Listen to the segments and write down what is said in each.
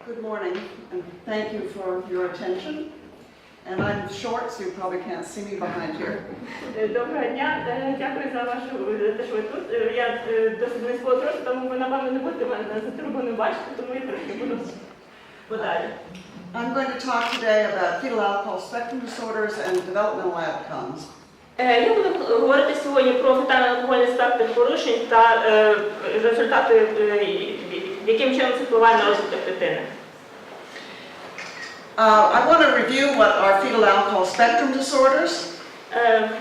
Good morning, and thank you for your attention. And I'm short, so you probably can't see me behind here. Доброго дня, дякую за те, що ви тут. Я досить низького зросту, тому ви, напевно, не будете мене за трубою бачити, тому я трошки буду подалі. I'm going to talk today about fetal alcohol spectrum disorders and developmental outcomes. Я буду говорити сьогодні про фетально-алкогольний спектр порушень та результати, яким чином це впливає на розвиток дитини. I want to review what are fetal alcohol spectrum disorders.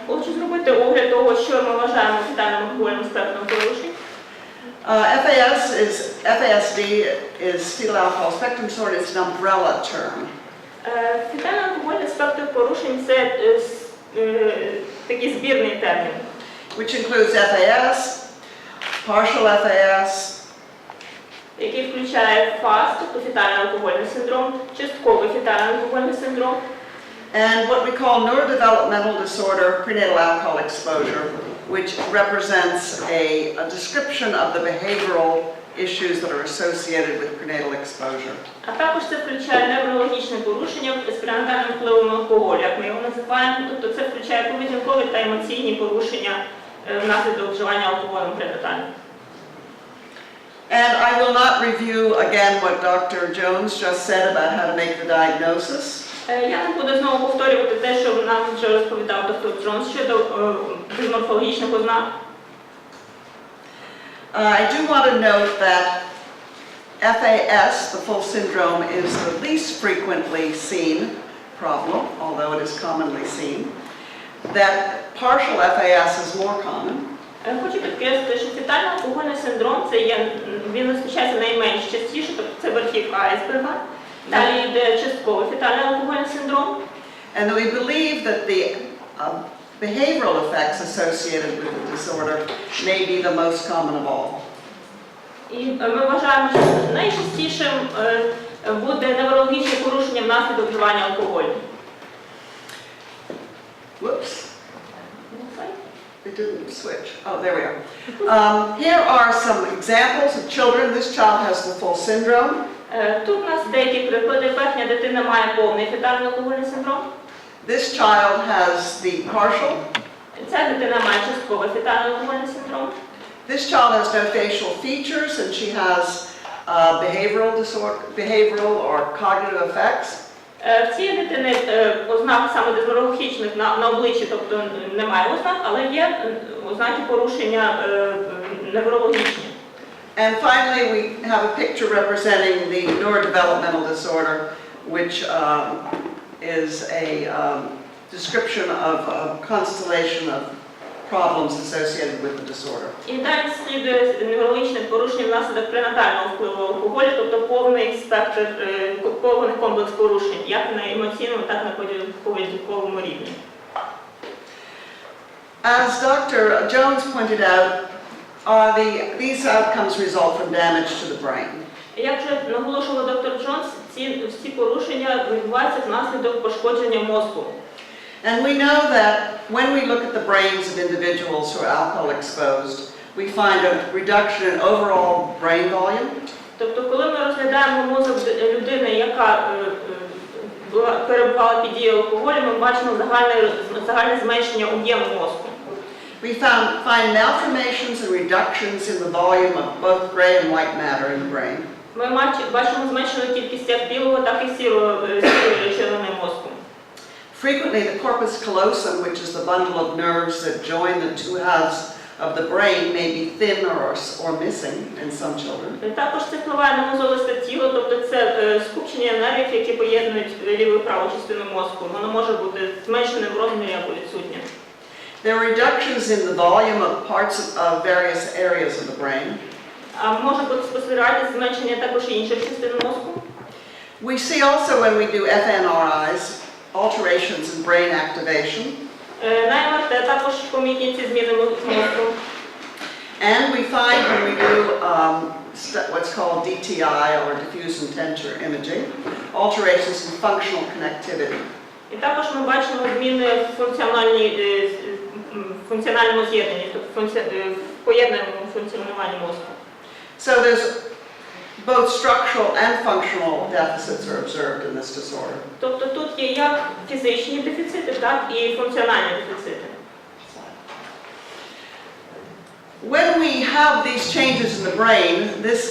Хочу зробити огляд того, що ми вважаємо фетальним-алкогольним спектром порушень. FASD is fetal alcohol spectrum disorder. It's an umbrella term. Фетально-алкогольний спектр порушень – це такий збірний термін. Which includes FAS, partial FAS, який включає ФАСП, тобто фетальний алкогольний синдром, частковий фетальний алкогольний синдром, and what we call neurodevelopmental disorder, prenatal alcohol exposure, which represents a description of the behavioral issues that are associated with prenatal exposure. А також це включає неврологічне порушення з пренатальним впливом алкоголю, як ми його називаємо, тобто це включає поведінкові та емоційні порушення внаслідок вживання алкоголем пренатально. And I will not review again what Dr. Jones just said about how to make the diagnosis. Я не буду знову повторювати те, що нам вже розповідав доктор Джонс щодо морфологічних ознак. I do want to note that FAS, the full syndrome, is the least frequently seen problem, although it is commonly seen. That partial FAS is more common. Хочу підкреслити, що фетально-алкогольний синдром він зустрічається найменш частіше, тобто це верхівка айсберга. Далі йде частковий фетальний алкогольний синдром. And we believe that the behavioral effects associated with the disorder may be the most common of all. І ми вважаємо, що найчастішим буде неврологічне порушення внаслідок вживання алкоголю. Whoops. It didn't switch. Oh, there we are. Here are some examples of children. This child has the full syndrome. Тут у нас деякі приклади. Верхня дитина має повний фетальний алкогольний синдром. This child has the partial. Ця дитина має частковий фетальний алкогольний синдром. This child has no facial features and she has behavioral or cognitive effects. В цій дитини ознак саме дисморфологічних на обличчі, тобто немає ознак, але є ознаки порушення неврологічні. And finally, we have a picture representing the neurodevelopmental disorder, which is a description of a constellation of problems associated with the disorder. І далі слідує неврологічне порушення внаслідок пренатального впливу алкоголю, тобто повний спектр, повний комплекс порушень, як на емоційному, так і на поведінковому рівні. As Dr. Jones pointed out, these outcomes result from damage to the brain. Як вже наголошував доктор Джонс, всі порушення відбуваються внаслідок пошкодження мозку. And we know that when we look at the brains of individuals who are alcohol exposed, we find a reduction in overall brain volume. Тобто, коли ми розглядаємо мозок людини, яка перебувала під дією алкоголю, ми бачимо загальне зменшення об'єму мозку. We find malformations and reductions in the volume of both gray and white matter in the brain. Ми бачимо зменшену кількість як білого, так і сірої речовини мозку. Frequently, the corpus callosum, which is the bundle of nerves that join the two halves of the brain, may be thin or missing in some children. Також це впливає на мозолисте тіло, тобто це скупчення нервів, які поєднують ліву і праву частину мозку. Воно може бути зменшеним в розмірі або відсутнє. There are reductions in the volume of parts of various areas of the brain. Може бути спостерігати зменшення також інших частин мозку. We see also when we do fMRIs, alterations in brain activation. На МРТ також помітні ці зміни мозку. And we find when we do what's called DTI or diffuse intention imaging, alterations in functional connectivity. І також ми бачимо зміни в функціональному з'єднанні, тобто в поєднаному функціонуванні мозку. So there's both structural and functional deficits are observed in this disorder. Тобто тут є як фізичні дефіцити, так і функціональні дефіцити. When we have these changes in the brain, this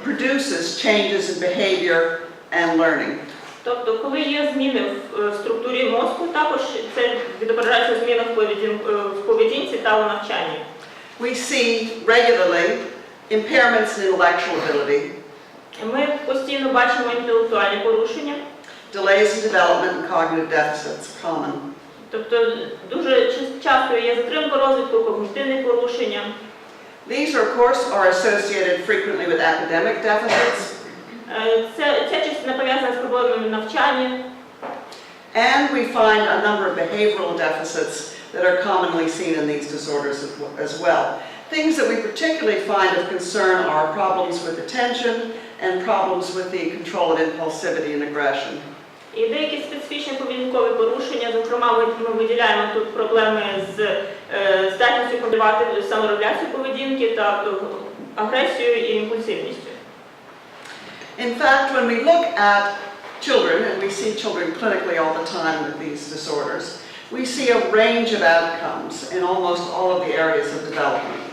produces changes in behavior and learning. Тобто, коли є зміни в структурі мозку, також це відображається зміна в поведінці та у навчанні. We see regularly impairments in intellectual ability, Ми постійно бачимо інтелектуальні порушення. delays in development and cognitive deficits common. Тобто, дуже часто є затримка розвитку, когнітивні порушення. These, of course, are associated frequently with academic deficits. Ця частина пов'язана з проблемами навчання. And we find a number of behavioral deficits that are commonly seen in these disorders as well. Things that we particularly find of concern are problems with attention and problems with the control of impulsivity and aggression. І деякі специфічні поведінкові порушення, зокрема, ми виділяємо тут проблеми з здатністю контролювати саморегуляцію поведінки та агресією і імпульсивністю. In fact, when we look at children, and we see children clinically all the time with these disorders, we see a range of outcomes in almost all of the areas of development.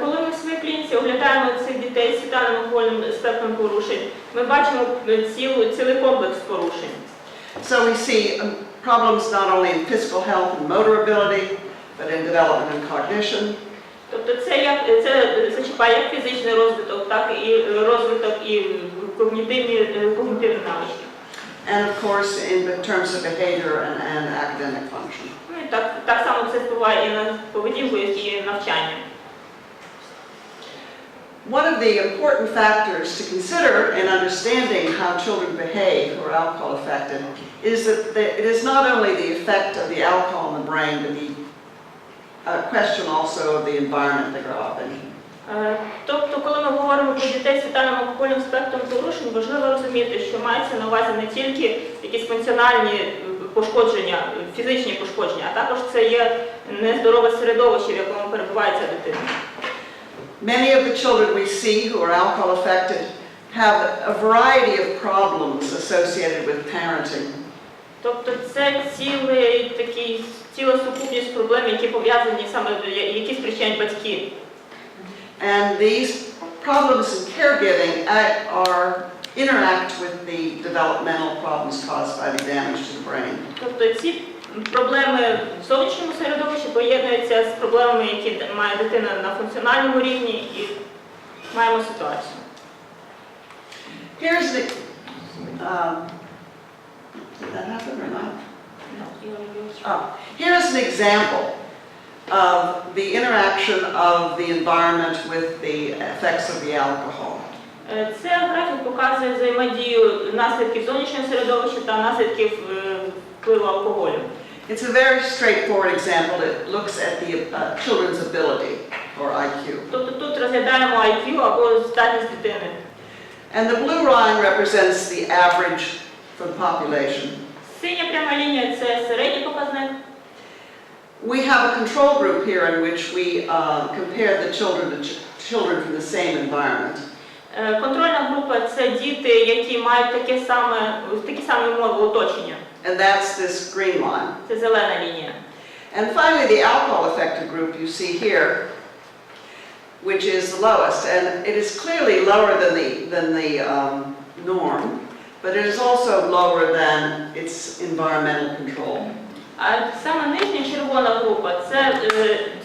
Коли ми в своїй клініці оглядаємо цих дітей з фетальним алкогольним спектром порушень, ми бачимо цілий комплекс порушень. So we see problems not only in physical health and motor ability, but in development and cognition. Тобто це зачіпає як фізичний розвиток, так і розвиток і когнітивні навички. And of course, in terms of behavior and academic function. Ну, і так само це впливає і на поведінку, і навчання. One of the important factors to consider in understanding how children behave who are alcohol affected is that it is not only the effect of the alcohol in the brain, but the question also of the environment they grow up in. Тобто, коли ми говоримо про дітей з фетальним алкогольним спектром порушень, важливо розуміти, що мається на увазі не тільки якісь функціональні пошкодження, фізичні пошкодження, а також це є нездорове середовище, в якому перебуває ця дитина. Many of the children we see who are alcohol affected have a variety of problems associated with parenting. Тобто це ціла сукупність проблем, які пов'язані саме, які спричиняють батьки. And these problems in caregiving interact with the developmental problems caused by the damage to the brain. Тобто ці проблеми в зовнішньому середовищі поєднуються з проблемами, які має дитина на функціональному рівні, і маємо ситуацію. Here's the, did that happen or not? Here's an example of the interaction of the environment with the effects of the alcohol. Це графік показує взаємодію наслідків зовнішнього середовища та наслідків впливу алкоголю. It's a very straightforward example. It looks at the children's ability, or IQ. Тобто тут розглядаємо IQ або здатність дитини. And the blue line represents the average for the population. Синя пряма лінія – це середній показник. We have a control group here in which we compare the children from the same environment. Контрольна група – це діти, які мають такі самі умови оточення. And that's this green line. Це зелена лінія. And finally, the alcohol-affected group you see here, which is the lowest, and it is clearly lower than the norm, but it is also lower than its environmental control. А саме нижня червона група – це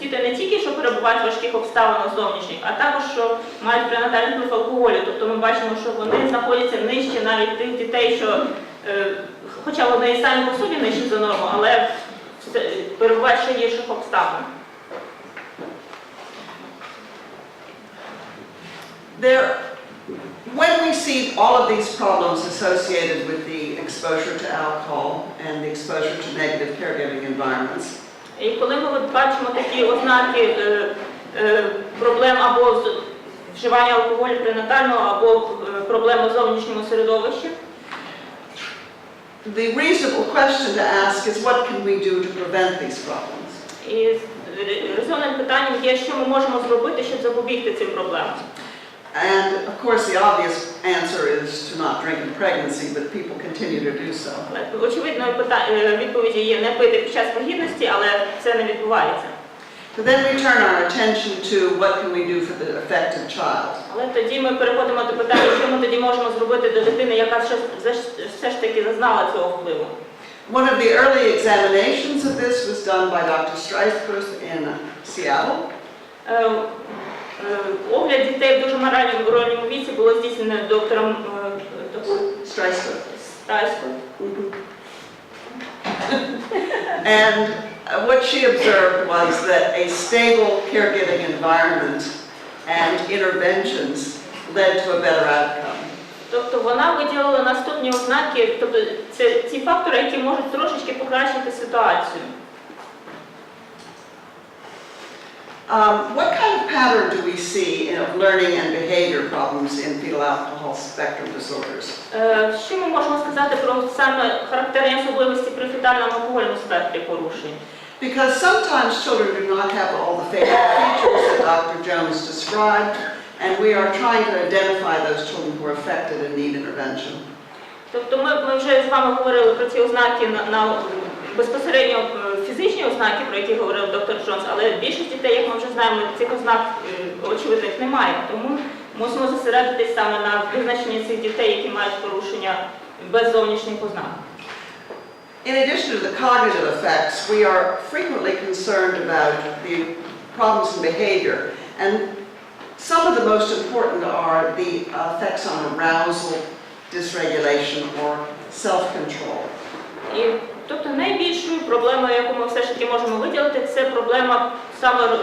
діти не тільки, що перебувають в важких обставинах зовнішніх, а також, що мають пренатальний вплив алкоголю. Тобто ми бачимо, що вони знаходяться нижче навіть тих дітей, що, хоча вони і самі по собі нижчі за норму, але перебувають ще гірших обставин. When we see all of these problems associated with the exposure to alcohol and the exposure to negative caregiving environments, і коли ми бачимо такі ознаки проблем або вживання алкоголю пренатального, або проблеми в зовнішньому середовищі, the reasonable question to ask is what can we do to prevent these problems? І резонним питанням є, що ми можемо зробити, щоб запобігти цим проблемам. And of course, the obvious answer is to not drink in pregnancy, but people continue to do so. Очевидною відповіді є не пити під час вагітності, але це не відбувається. But then we turn our attention to what can we do for the affected child. Але тоді ми переходимо до питання, що ми тоді можемо зробити до дитини, яка все ж таки зазнала цього впливу. One of the early examinations of this was done by Dr. Streisfuss in Seattle. Огляд дітей в дуже ранньому віці було здійснено доктором Streisfuss. And what she observed was that a stable caregiving environment and interventions led to a better outcome. Тобто вона виділила наступні ознаки, тобто це ті фактори, які можуть трошечки покращити ситуацію. What kind of pattern do we see of learning and behavior problems in fetal alcohol spectrum disorders? Що ми можемо сказати про саме характерні особливості при фетальному алкогольному спектрі порушень? Because sometimes children do not have all the fatal features that Dr. Jones described, and we are trying to identify those children who are affected and need intervention. Тобто ми вже з вами говорили про ці ознаки безпосередньо фізичні ознаки, про які говорив доктор Джонс, але більшість дітей, як ми вже знаємо, цих ознак очевидних немає. Тому мусимо зосередитись саме на визначенні цих дітей, які мають порушення без зовнішніх ознак. In addition to the cognitive effects, we are frequently concerned about the problems in behavior. And some of the most important are the effects on arousal, dysregulation, or self-control. Тобто найбільшою проблемою, яку ми все ж таки можемо виділити, це проблема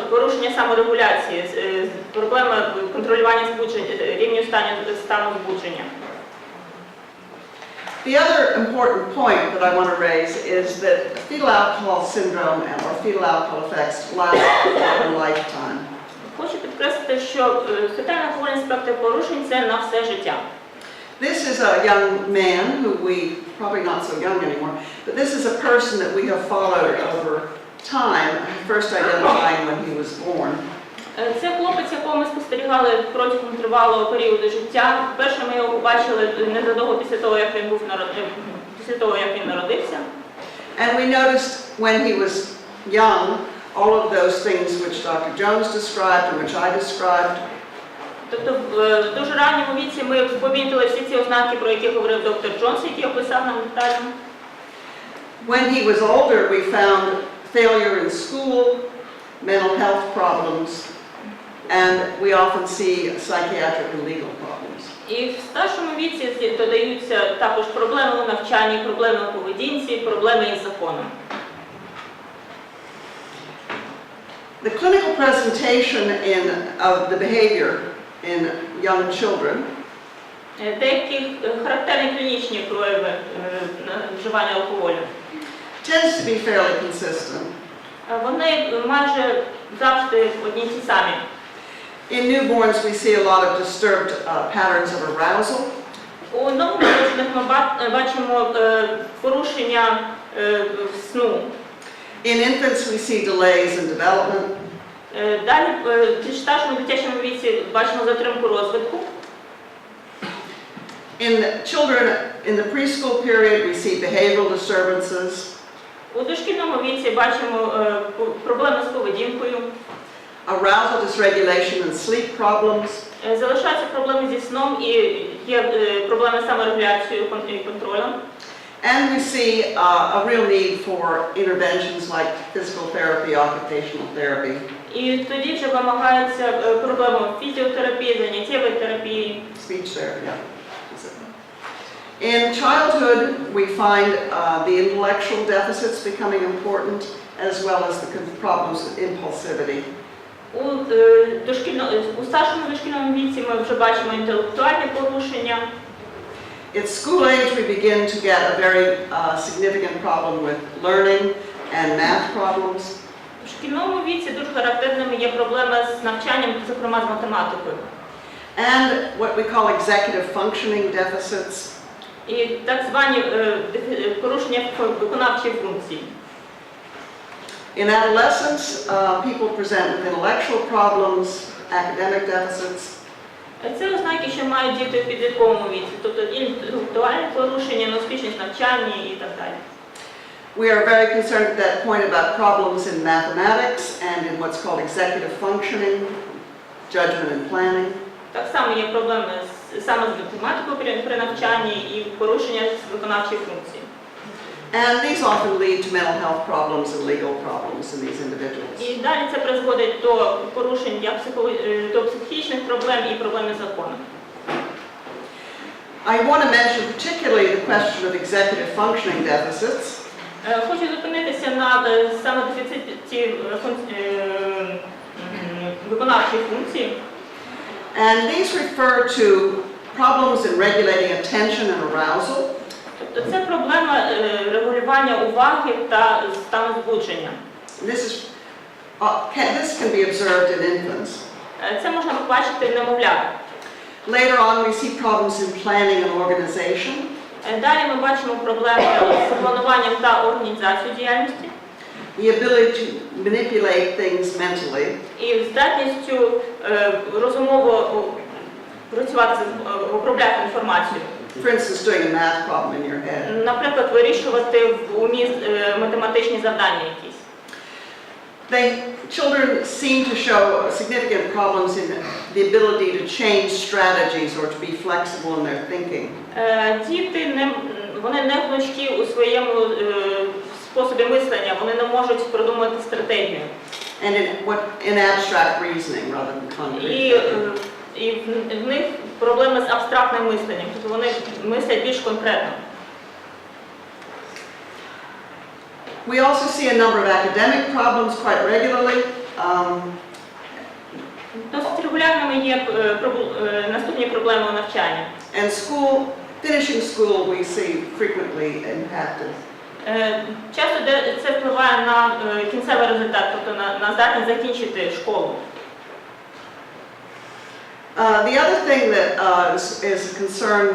порушення саморегуляції, проблема контролювання рівню стану збудження. The other important point that I want to raise is that fetal alcohol syndrome or fetal alcohol effects last for a lifetime. Хочу підкреслити, що фетальний алкогольний спектр порушень – це на все життя. This is a young man who we, probably not so young anymore, but this is a person that we have followed over time, first identifying when he was born. Це хлопець, якого ми спостерігали протягом тривалого періоду життя. Перше ми його побачили незадовго після того, як він народився. And we noticed when he was young all of those things which Dr. Jones described and which I described. Тобто в дуже ранньому віці ми помітили всі ці ознаки, про які говорив доктор Джонс, які описав нам детально. When he was older, we found failure in school, mental health problems, and we often see psychiatric and legal problems. І в старшому віці додаються також проблеми у навчанні, проблеми у поведінці, проблеми із законом. The clinical presentation of the behavior in young children Деякі характерні клінічні прояви вживання алкоголю tends to be fairly consistent. Вони майже завжди одні й ті самі. In newborns, we see a lot of disturbed patterns of arousal. У новонароджених ми бачимо порушення сну. In infants, we see delays in development. Далі в старшому дитячому віці бачимо затримку розвитку. In children in the preschool period, we see behavioral disturbances. У дошкільному віці бачимо проблеми з поведінкою. Arousal dysregulation and sleep problems. Залишаються проблеми зі сном і є проблеми з саморегуляцією і контролем. And we see a real need for interventions like physical therapy, occupational therapy. І тоді вже вимагається проблема фізіотерапії, заняттєвої терапії. Speech therapy, yeah. In childhood, we find the intellectual deficits becoming important, as well as the problems with impulsivity. У старшому дошкільному віці ми вже бачимо інтелектуальні порушення. At school age, we begin to get a very significant problem with learning and math problems. У шкільному віці дуже характерними є проблеми з навчанням, зокрема з математикою. And what we call executive functioning deficits. І так звані порушення виконавчої функції. In adolescence, people present with intellectual problems, academic deficits. Це ознаки, що мають діти в підлітковому віці, тобто інтелектуальні порушення, неуспішність в навчанні і так далі. We are very concerned at that point about problems in mathematics and in what's called executive functioning, judgment and planning. Так само є проблеми саме з математикою при навчанні і порушення з виконавчої функції. And these often lead to mental health problems and legal problems in these individuals. І далі це призводить до порушень до психічних проблем і проблем із законом. I want to mention particularly the question of executive functioning deficits. Хочу зупинитися на саме дефіциті виконавчої функції. And these refer to problems in regulating attention and arousal. Тобто це проблема регулювання уваги та стану збудження. This can be observed in infants. Це можна побачити в немовлят. Later on we see problems in planning and organization. Далі ми бачимо проблеми з плануванням та організацією діяльності. The ability to manipulate things mentally. І здатністю розумово працювати, обробляти інформацію. For instance, doing a math problem in your head. Наприклад, вирішувати в умі математичні завдання якісь. Children seem to show significant problems in the ability to change strategies or to be flexible in their thinking. Діти вони не гнучкі у своєму способі мислення, вони не можуть продумати стратегію. And in abstract reasoning rather than concrete. І в них проблеми з абстрактним мисленням, тобто вони мислять більш конкретно. We also see a number of academic problems quite regularly. Досить регулярними є наступні проблеми у навчанні. And finishing school we see frequently impacted. Часто це впливає на кінцевий результат, тобто на здатність закінчити школу. The other thing that is a concern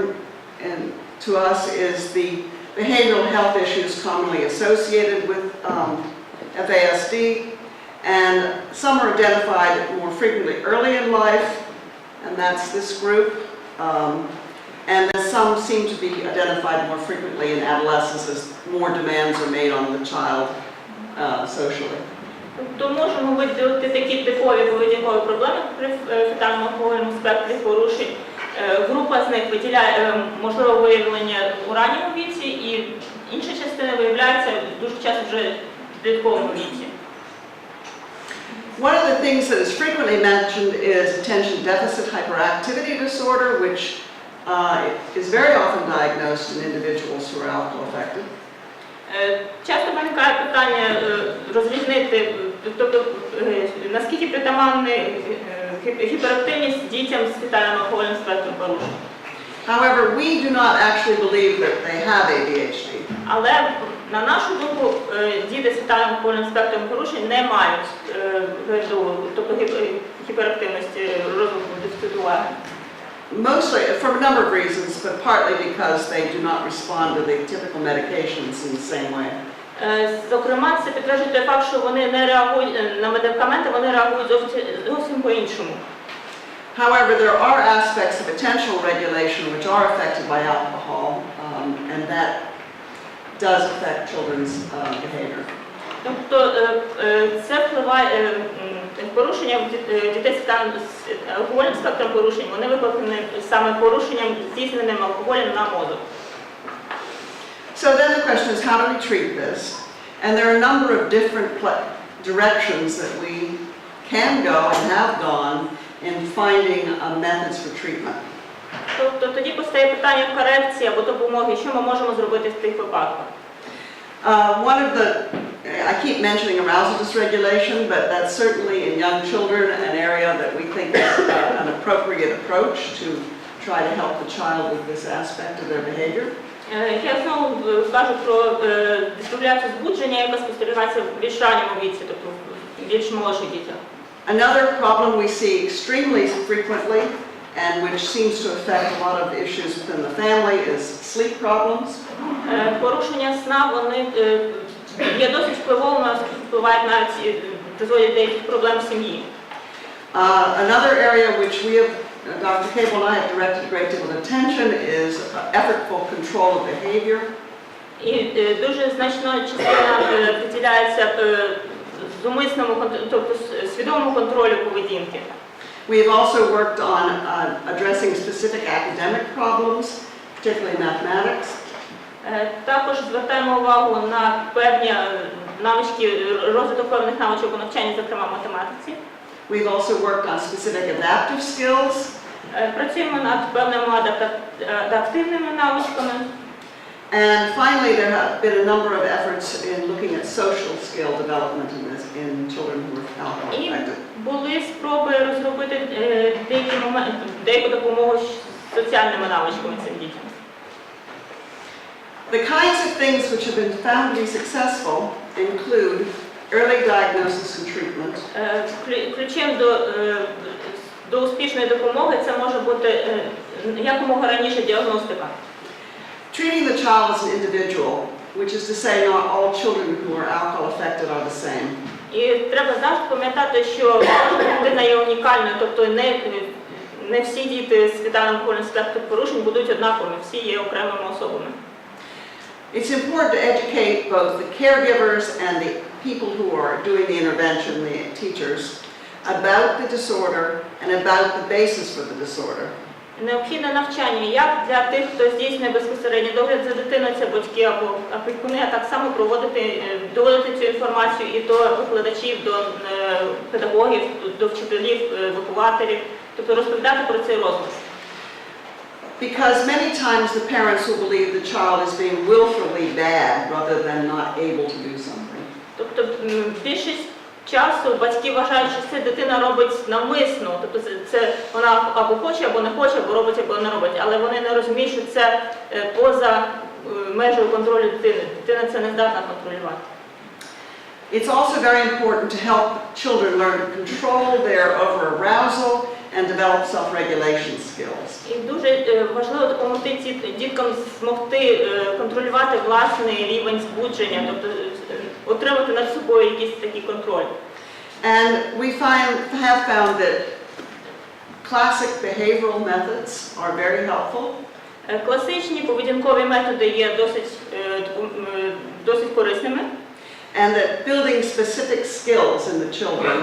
to us is the behavioral health issues commonly associated with FASD, and some are identified more frequently early in life, and that's this group, and then some seem to be identified more frequently in adolescence as more demands are made on the child socially. То можемо виділити такі типові поведінкові проблеми при фетальному алкогольному спектрі порушень. Група з них виділяє можливе виявлення у ранньому віці, і інша частина виявляється дуже часто вже в підлітковому віці. One of the things that is frequently mentioned is attention deficit hyperactivity disorder, which is very often diagnosed in individuals who are alcohol affected. Часто виникає питання розрізнити, тобто наскільки притаманна гіперактивність дітям з фетальним алкогольним спектром порушень. However, we do not actually believe that they have ADHD. Але на нашу думку, діти з фетальним алкогольним спектром порушень не мають тобто гіперактивності розвитку дефіциту уваги. Mostly for a number of reasons, but partly because they do not respond to the typical medications in the same way. Зокрема, це підтверджує той факт, що вони не реагують на медикаменти, вони реагують зовсім по-іншому. However, there are aspects of attentional regulation which are affected by alcohol, and that does affect children's behavior. Тобто це впливає, порушення дітей з алкогольним спектром порушень, вони викликані саме порушенням, здійсненим алкоголем на мозок. So then the question is, how do we treat this? And there are a number of different directions that we can go and have gone in finding methods for treatment. Тобто тоді постає питання корекції або допомоги, що ми можемо зробити в тих випадках. I keep mentioning arousal dysregulation, but that's certainly in young children an area that we think is an appropriate approach to try to help the child with this aspect of their behavior. Я знову кажу про дисрегуляцію збудження, яка спостерігається в більш ранньому віці, тобто в більш молодших дітях. Another problem we see extremely frequently and which seems to affect a lot of issues within the family is sleep problems. Порушення сна, вони є досить впливовими, оскільки впливають навіть, призводять до деяких проблем в сім'ї. Another area which we have Dr. Cable and I have directed a great deal of attention is effortful control of behavior. І дуже значна частина приділяється зумисному, тобто свідомому контролю поведінки. We have also worked on addressing specific academic problems, particularly mathematics. Також звертаємо увагу на певні навички, розвиток певних навичок у навчанні, зокрема математиці. We've also worked on specific adaptive skills. Працюємо над певними адаптивними навичками. And finally, there have been a number of efforts in looking at social skill development in children who are alcohol І affected. були спроби розробити деяку допомогу з соціальними навичками цим дітям. The kinds of things which have been found to be successful include early diagnosis and treatment. Ключем до успішної допомоги це може бути якомога раніше діагностика. Treating the child as an individual, which is to say not all children who are alcohol affected are the same. І треба завжди пам'ятати, що кожна дитина є унікальною, тобто не всі діти з фетальним алкогольним спектром порушень будуть однаковими, всі є окремими особами. It's important to educate both the caregivers and the people who are doing the intervention, the teachers, about the disorder and about the basis for the disorder. Необхідне навчання як для тих, хто здійснює безпосередньо догляд за дитиною, це батьки або опікуни, а так само доводити цю інформацію і до викладачів, до педагогів, до вчителів, вихователів, тобто розповідати про цей розлад. Because many times the parents will believe the child is being willfully bad rather than not able to do something. Тобто більшість часу батьки вважають, що це дитина робить навмисно, тобто це вона або хоче, або не хоче, або робить, або не робить, але вони не розуміють, що це поза межею контролю дитини. Дитина це не здатна контролювати. It's also very important to help children learn to control their over-arousal and develop self-regulation skills. І дуже важливо допомогти діткам змогти контролювати власний рівень збудження, тобто отримати над собою якийсь такий контроль. And we have found that classic behavioral methods are very helpful. Класичні поведінкові методи є досить корисними. And that building specific skills in the children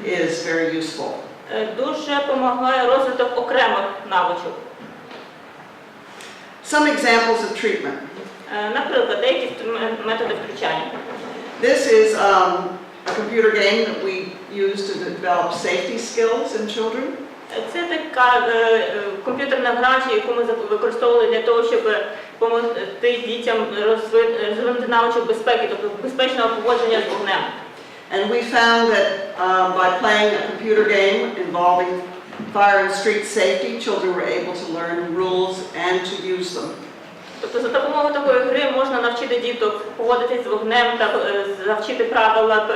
is very useful. Дуже допомагає розвиток окремих навичок. Some examples of treatment. Наприклад, деякі методи втручання. This is a computer game that we use to develop safety skills in children. Це така комп'ютерна гра, яку ми використовували для того, щоб допомогти дітям розвинути навичок безпеки, тобто безпечного поводження з вогнем. And we found that by playing a computer game involving fire and street safety, children were able to learn rules and to use them. Тобто за допомогою такої гри можна навчити діток поводитись з вогнем та навчити правила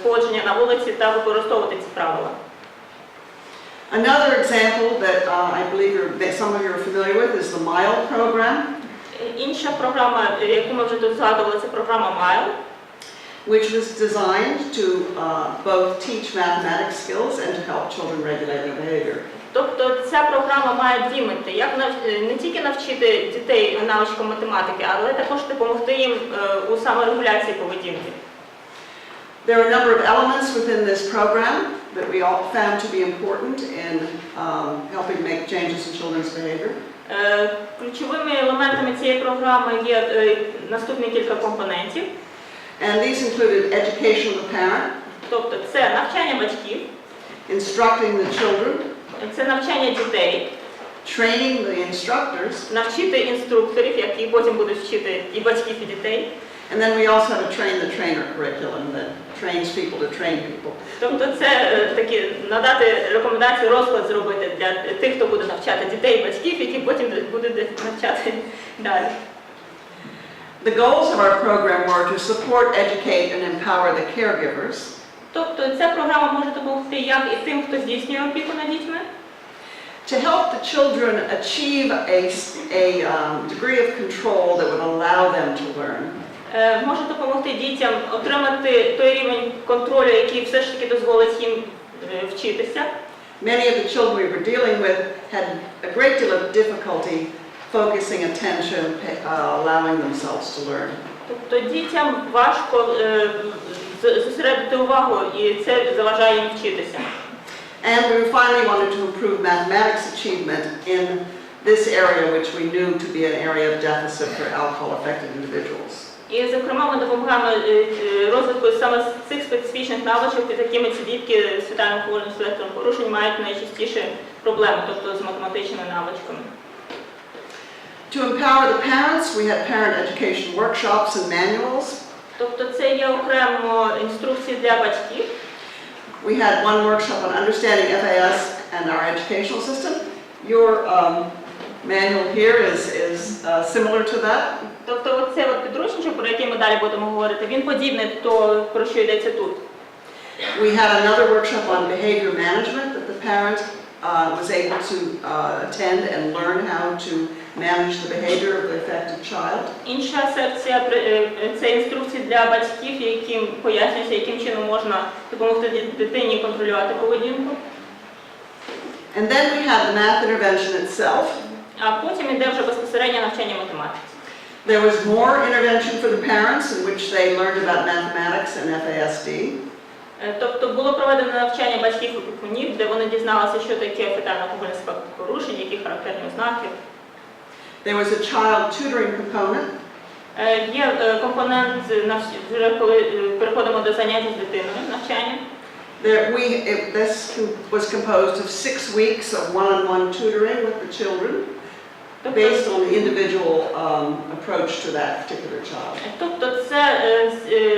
поводження на вулиці та використовувати ці правила. Another example that I believe some of you are familiar with is the MILE program. Інша програма, яку ми вже тут згадували, це програма MILE, which was designed to both teach mathematics skills and to help children regulate their behavior. Тобто ця програма має дві мети, як не тільки навчити дітей навичкам математики, але також допомогти їм у саморегуляції поведінки. There are a number of elements within this program that we all found to be important in helping make changes in children's behavior. Ключовими елементами цієї програми є наступні кілька компонентів. And these included education of the parent, тобто це навчання батьків, instructing the children, це навчання дітей, training the instructors, навчити інструкторів, які потім будуть вчити і батьків, і дітей. And then we also have a train the trainer curriculum that trains people to train people. Тобто це такі надати рекомендацію, розклад зробити для тих, хто буде навчати дітей і батьків, які потім будуть навчати далі. The goals of our program were to support, educate and empower the caregivers. Тобто ця програма може допомогти як і тим, хто здійснює опіку над дітьми, to help the children achieve a degree of control that would allow them to learn. Може допомогти дітям отримати той рівень контролю, який все ж таки дозволить їм вчитися. many of the children we were dealing with had a great deal of difficulty focusing attention, allowing themselves to learn. Тобто дітям важко зосередити увагу, і це заважає їм вчитися. And we finally wanted to improve mathematics achievement in this area, which we knew to be an area of deficit for alcohol-affected individuals. І, зокрема, ми допомагаємо розвитку саме цих специфічних навичок, під якими ці дітки з фетальним алкогольним спектром порушень мають найчастіше проблеми, тобто з математичними навичками. To empower the parents, we had parent education workshops and manuals. Тобто це є окремо інструкції для батьків. We had one workshop on understanding FAS and our educational system. Your manual here is similar to that. Тобто оце підручничок, про який ми далі будемо говорити, він подібний до, про що йдеться тут. We had another workshop on behavior management that the parent was able to attend and learn how to manage the behavior of the affected child. Інша секція – це інструкції для батьків, яким пояснюється, яким чином можна допомогти дитині контролювати поведінку. And then we had the math intervention itself. А потім іде вже безпосередньо навчання математики. There was more intervention for the parents in which they learned about mathematics and FASD. Тобто було проведено навчання батьків і опікунів, де вони дізналися, що таке фетальний алкогольний спектр порушень, які характерні ознаки. There was a child tutoring component. Є компонент, вже коли переходимо до заняття з дитиною, навчання. This was composed of 6 weeks of one-on-one tutoring with the children, based on the individual approach to that particular child. Тобто це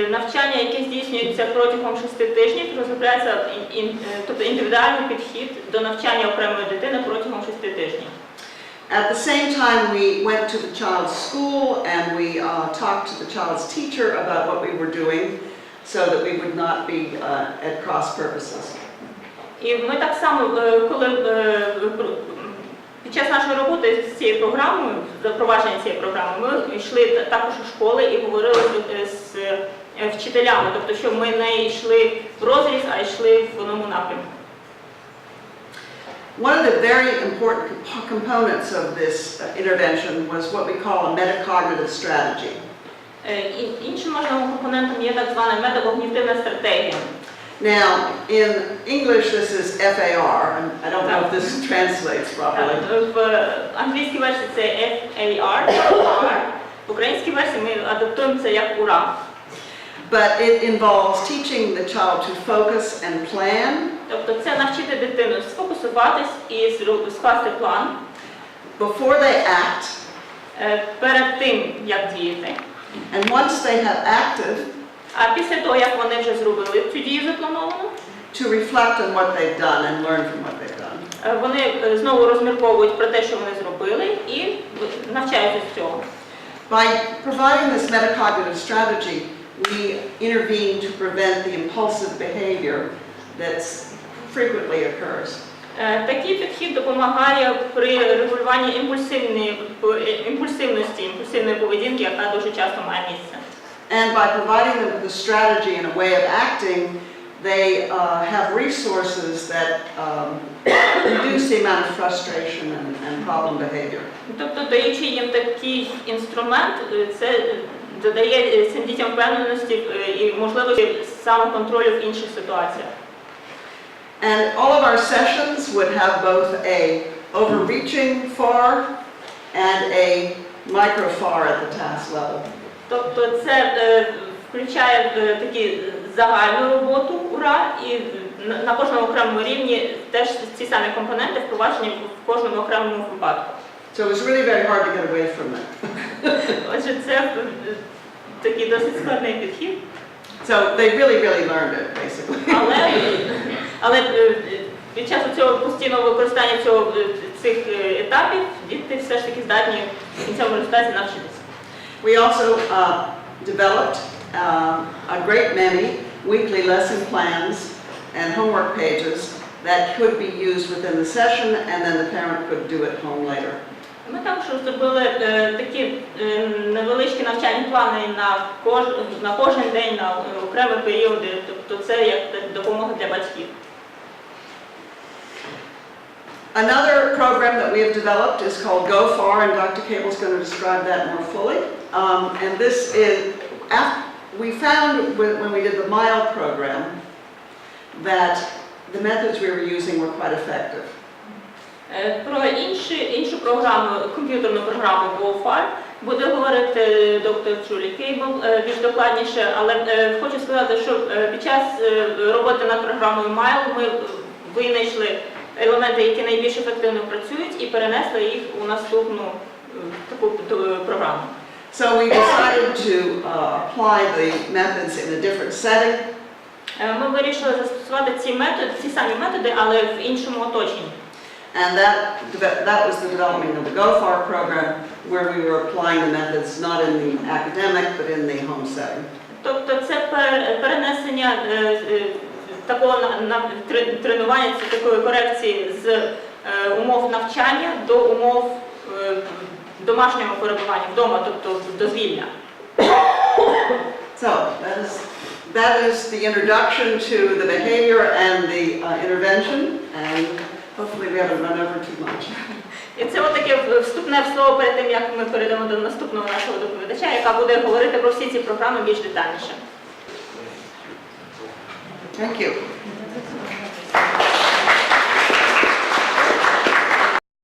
навчання, яке здійснюється протягом 6 тижнів, розробляється тобто індивідуальний підхід до навчання окремої дитини протягом 6 тижнів. At the same time, we went to the child's school and we talked to the child's teacher about what we were doing so that we would not be at cross purposes. І ми так само, коли під час нашої роботи з цією програмою, запровадження цієї програми, ми йшли також у школи і говорили з вчителями, тобто, що ми не йшли в розріз, а йшли в одному напрямку. One of the very important components of this intervention was what we call a metacognitive strategy. Іншим важливим компонентом є так звана метакогнітивна стратегія. Now, in English, this is FAR, and I don't know if this translates properly. В англійській версії це FAR, в українській версії ми адаптуємо це як УРА. But it involves teaching the child to focus and plan. Тобто це навчити дитину сфокусуватись і скласти план. Before they act. Перед тим, як діяти. And once they have acted. А після того, як вони вже зробили цю дію заплановану, to reflect on what they've done and learn from what they've done. Вони знову розмірковують про те, що вони зробили, і навчаються з цього. By providing this metacognitive strategy, we intervene to prevent the impulsive behavior that frequently occurs. Такий підхід допомагає при регулюванні імпульсивної поведінки, яка дуже часто має місце. And by providing them with a strategy and a way of acting, they have resources that reduce the amount of frustration and problem behavior. Тобто, даючи їм такий інструмент, це додає цим дітям впевненості і можливості самоконтролю в інших ситуаціях. And all of our sessions would have both a overreaching FAR and a micro FAR at the task level. Тобто це включає такі загальну роботу УРА і на кожному окремому рівні теж ці самі компоненти впроваджені в кожному окремому випадку. So it was really very hard to get away from that. Отже, це такий досить складний підхід. So they really learned it, basically. Але під час цього постійного використання цих етапів діти все ж таки здатні в кінцевому результаті навчитися. We also developed a great many weekly lesson plans and homework pages that could be used within the session and then the parent could do it home later. Ми також зробили такі невеличкі навчальні плани на кожен день, на окремі періоди, тобто це як допомога для батьків. Another program that we have developed is called Go Far, and Dr. Cable's going to describe that more fully. And this is, we found when we did the MILE program that the methods we were using were quite effective. Про іншу програму, комп'ютерну програму GoFar буде говорити доктор Джулі Кейбл більш докладніше, але хочу сказати, що під час роботи над програмою MILE ми винайшли елементи, які найбільш ефективно працюють, і перенесли їх у наступну таку програму. So we decided to apply the methods in a different setting. Ми вирішили застосувати ці самі методи, але в іншому оточенні. And that was the development of the GoFar program, where we were applying the methods not in the academic, but in the home setting. Тобто це перенесення такого тренування, такої корекції з умов навчання до умов домашнього перебування вдома, тобто дозвілля. So that is the introduction to the behavior and the intervention, and hopefully we haven't run over too much. І це таке вступне слово перед тим, як ми перейдемо до наступного нашого доповідача, яка буде говорити про всі ці програми більш детальніше. Thank you.